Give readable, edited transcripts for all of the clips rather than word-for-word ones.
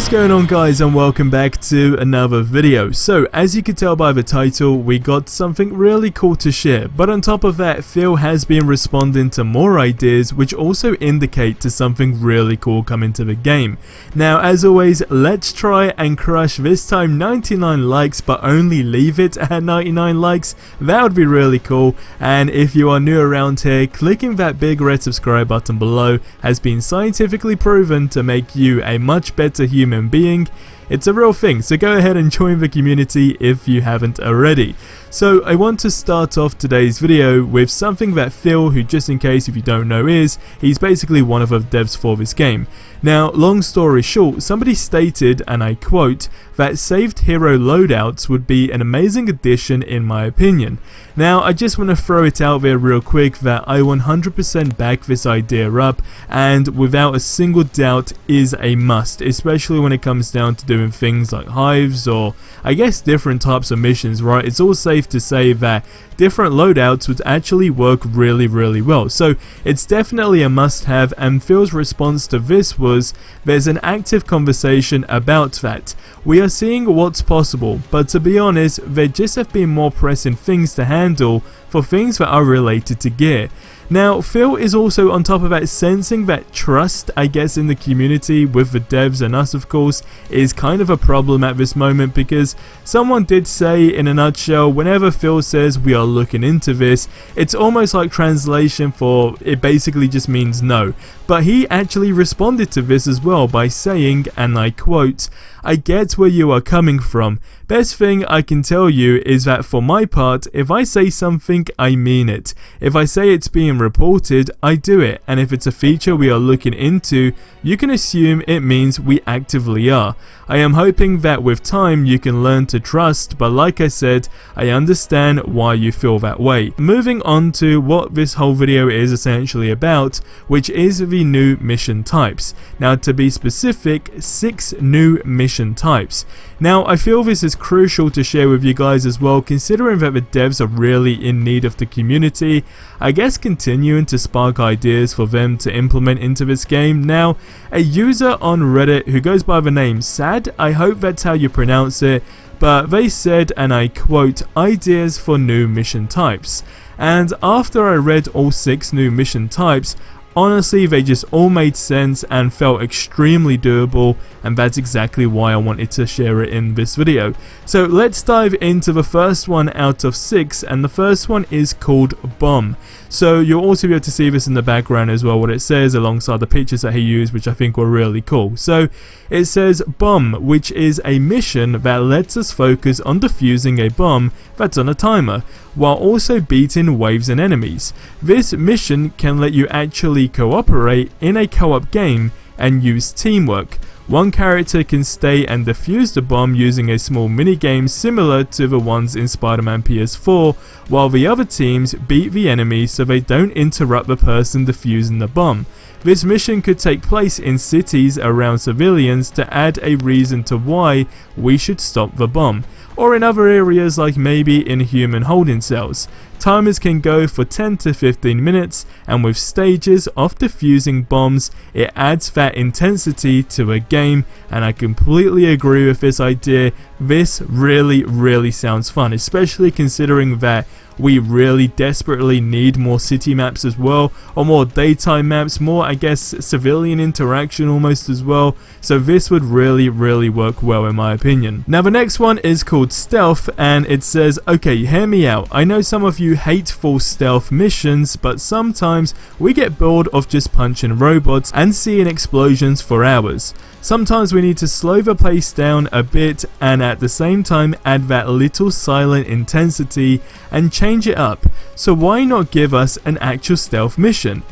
What's going on, guys, and welcome back to another video. So as you can tell by the title, we got something really cool to share, but on top of that, Phil has been responding to more ideas which also indicate to something really cool coming to the game. Now as always, let's try and crush this time 99 likes, but only leave it at 99 likes. That would be really cool. And if you are new around here, clicking that big red subscribe button below has been scientifically proven to make you a much better human being. It's a real thing, so go ahead and join the community if you haven't already. So I want to start off today's video with something that Phil, who just in case if you don't know he's basically one of the devs for this game. Now long story short, somebody stated, and I quote, that saved hero loadouts would be an amazing addition in my opinion. Now I just want to throw it out there real quick that I 100% back this idea up, and without a single doubt is a must, especially when it comes down to doing things like hives or I guess different types of missions, right? It's all safe to say that different loadouts would actually work really well. So it's definitely a must have, and Phil's response to this was, there's an active conversation about that. We are seeing what's possible, but to be honest, there just have been more pressing things to handle for things that are related to gear. Now Phil is also on top of that sensing that trust, I guess, in the community with the devs and us of course is kind of a problem at this moment, because someone did say in a nutshell, whenever Phil says we are looking into this, it's almost like translation for it basically just means no. But he actually responded to this as well by saying, and I quote, I get where you are coming from. Best thing I can tell you is that for my part, if I say something, I mean it. If I say it's being reported, I do it, and if it's a feature we are looking into, you can assume it means we actively are. I am hoping that with time you can learn to trust, but like I said, I understand why you feel that way. Moving on to what this whole video is essentially about, which is the new mission types. Now to be specific, 6 new mission types. Now I feel this is crucial to share with you guys as well, considering that the devs are really in need of the community, I guess continuing to spark ideas for them to implement into this game. Now a user on Reddit who goes by the name Sad, I hope that's how you pronounce it, but they said, and I quote, ideas for new mission types. And after I read all 6 new mission types, honestly, they just all made sense and felt extremely doable, and that's exactly why I wanted to share it in this video. So let's dive into the first one out of 6, and the first one is called Bomb. So you'll also be able to see this in the background as well, what it says alongside the pictures that he used, which I think were really cool. So it says Bomb, which is a mission that lets us focus on defusing a bomb that's on a timer, while also beating waves and enemies. This mission can let you actually cooperate in a co-op game and use teamwork. One character can stay and defuse the bomb using a small minigame similar to the ones in Spider-Man PS4, while the other teams beat the enemy so they don't interrupt the person defusing the bomb. This mission could take place in cities around civilians to add a reason to why we should stop the bomb, or in other areas like maybe in human holding cells. Timers can go for 10 to 15 minutes, and with stages of defusing bombs, it adds that intensity to a game, and I completely agree with this idea. This really sounds fun, especially considering that we really desperately need more city maps as well, or more daytime maps, more I guess civilian interaction almost as well. So this would really work well in my opinion. Now the next one is called Stealth, and it says, okay, hear me out. I know some of you hate full stealth missions, but sometimes we get bored of just punching robots and seeing explosions for hours. Sometimes we need to slow the pace down a bit and at the same time add that little silent intensity and change it up. So why not give us an actual stealth mission?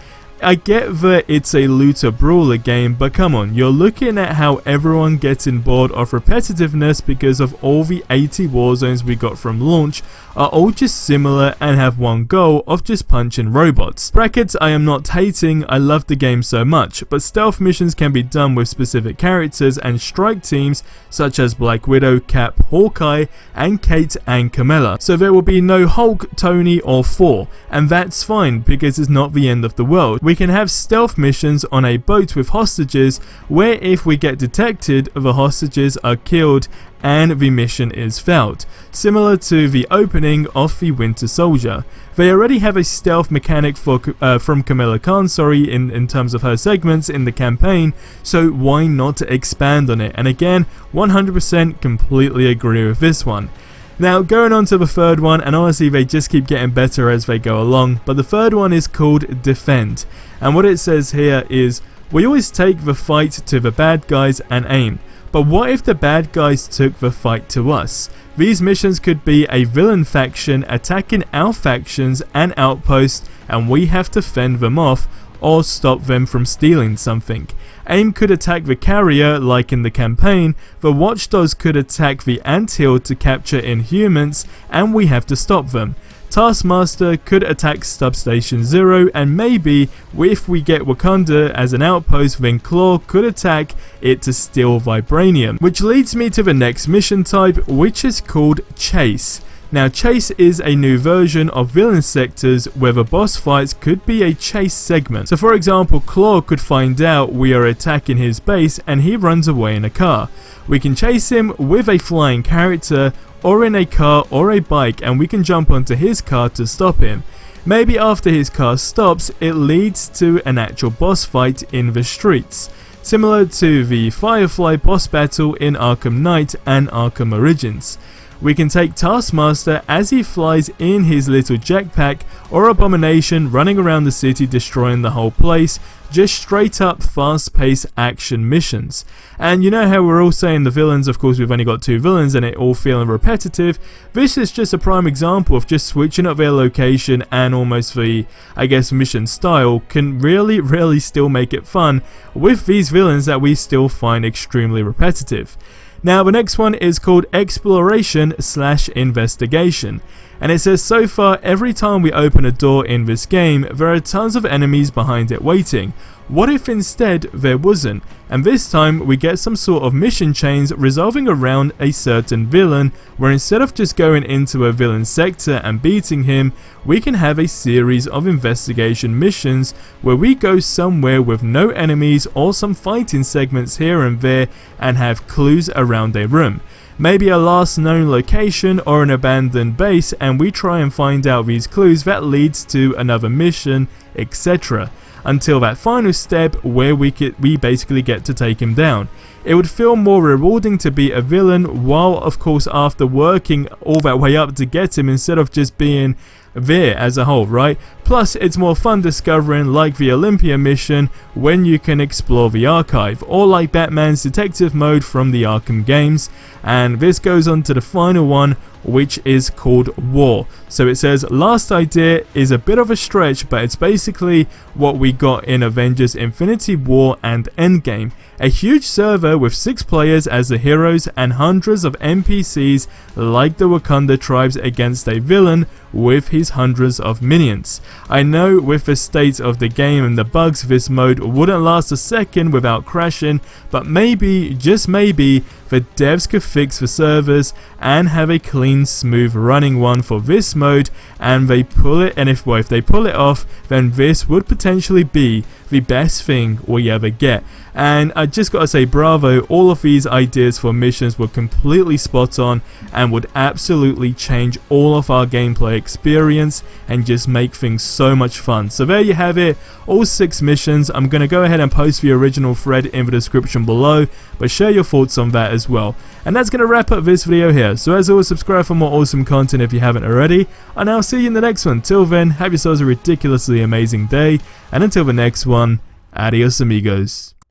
I get that it's a looter brawler game, but come on, you're looking at how everyone getting bored of repetitiveness because of all the 80 war zones we got from launch are all just similar and have one goal of just punching robots. Brackets, I am not hating, I love the game so much, but stealth missions can be done with specific characters and strike teams such as Black Widow, Cap, Hawkeye, and Kate and Kamala. So there will be no Hulk, Tony or Thor, and that's fine because it's not the end of the world. we can have stealth missions on a boat with hostages where if we get detected, the hostages are killed and the mission is failed, similar to the opening of the Winter Soldier. They already have a stealth mechanic from Kamala Khan, in terms of her segments in the campaign, so why not expand on it? And again, 100% completely agree with this one. Now, going on to the third one, and honestly they just keep getting better as they go along, but the third one is called Defend. And what it says here is, we always take the fight to the bad guys and aim. But what if the bad guys took the fight to us? These missions could be a villain faction attacking our factions and outposts, and we have to fend them off or stop them from stealing something. AIM could attack the carrier like in the campaign, the watchdogs could attack the anthill to capture Inhumans, and we have to stop them. Taskmaster could attack Substation 0, and maybe if we get Wakanda as an outpost, then Claw could attack it to steal Vibranium. Which leads me to the next mission type, which is called Chase. Now, Chase is a new version of villain sectors where the boss fights could be a chase segment. So for example, Claw could find out we are attacking his base and he runs away in a car. We can chase him with a flying character or in a car or a bike, and we can jump onto his car to stop him. Maybe after his car stops, it leads to an actual boss fight in the streets, similar to the Firefly boss battle in Arkham Knight and Arkham Origins. We can take Taskmaster as he flies in his little jetpack, or Abomination running around the city destroying the whole place, just straight up fast paced action missions. And you know how we're all saying the villains, of course we've only got 2 villains and it all feeling repetitive. This is just a prime example of just switching up their location and almost the, I guess, mission style can really still make it fun with these villains that we still find extremely repetitive. Now the next one is called Exploration/Investigation, and it says so far every time we open a door in this game there are tons of enemies behind it waiting. What if instead there wasn't? And this time we get some sort of mission chains resolving around a certain villain, where instead of just going into a villain sector and beating him, we can have a series of investigation missions where we go somewhere with no enemies or some fighting segments here and there and have clues around a room. Maybe a last known location or an abandoned base, and we try and find out these clues that leads to another mission, etc. Until that final step where we basically get to take him down. It would feel more rewarding to be a villain, while of course after working all that way up to get him, instead of just being there as a whole, right? Plus it's more fun discovering, like the Olympia mission, when you can explore the archive, or like Batman's detective mode from the Arkham games. And this goes on to the final one, which is called War. So it says last idea is a bit of a stretch, but it's basically what we got in Avengers Infinity War and Endgame. A huge server with 6 players as the heroes and hundreds of NPCs like the Wakanda tribes against a villain with his hundreds of minions. I know with the state of the game and the bugs, this mode wouldn't last a second without crashing, but maybe, just maybe, the devs could fix the servers and have a clean, smooth running one for this mode, and they pull it, and if they pull it off, then this would potentially be the best thing we ever get. And I just gotta say bravo, all of these ideas for missions were completely spot on and would absolutely change all of our gameplay experience and just make things so much fun. So there you have it, all 6 missions. I'm gonna go ahead and post the original thread in the description below, but share your thoughts on that as well. And that's gonna wrap up this video here. So as always, subscribe for more awesome content if you haven't already, and I'll see you in the next one. Till then, have yourselves a ridiculously amazing day, and until the next one, adios amigos.